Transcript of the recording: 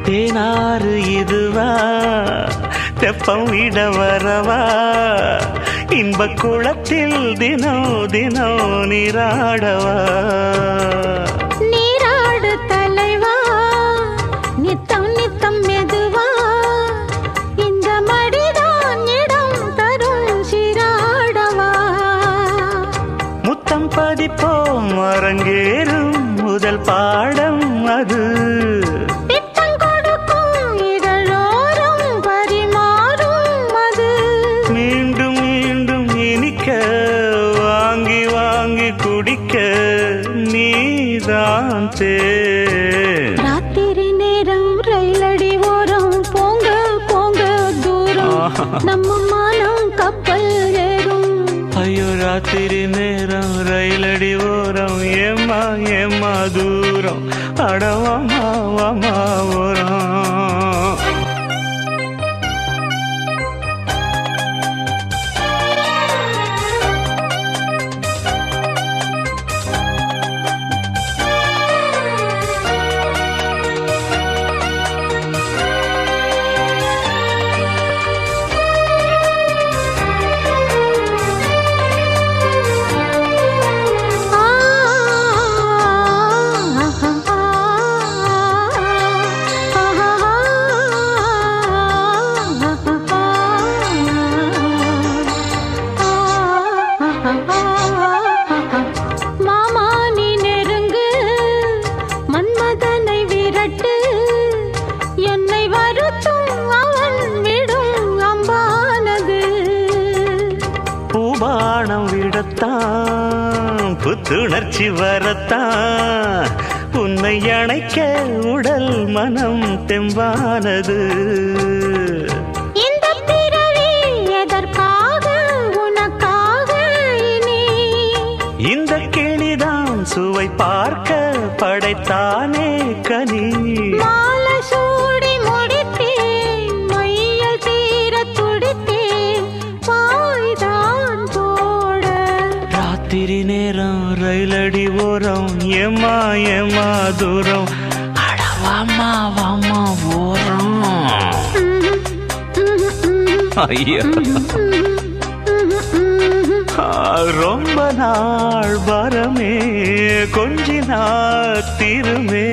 தேனாறு இதுவா தெப்பம் விட வரவா இன்ப குளத்தில் தினோ தினோ நீராடவா நீராடு தலைவா நித்தம் நித்தம் மெதுவா இந்த மடிதான் இடம் தரும் சிராடவா முத்தம் பதிப்போம் அரங்கேறும் முதல் பாடம் அது ராத்திரி நேரம் ரயிலடி ஓரம் போங்க போங்க தூரம் நம்ம மானம் கப்பல் ஏறும் ஐயோ ராத்திரி நேரம் ரயிலடி ஓரம் ஏமா ஏமா தூரம் அடவாமா வாமா ஓரம் பானம் விடத்தான் புத்துணர்ச்சி வரத்தான் உன்னை அணைக்க உடல் மனம் தெம்பானது இந்த பிறவி எதற்காக உனக்காக இனி இந்த கிளிதான் சுவை பார்க்க படைத்தானே கனி மாலை சூடி முடித்தேன் மையல் தீர துடித்தேன் பாய்தான் போட ராத்திரி நேரம் ரயிலடி ஓரம் ஏமா ஏமா தூரம் அடவாமா வாமா ஓரம் ஐயா ரொம்ப நாள் வரமே கொஞ்ச நாள் திருமே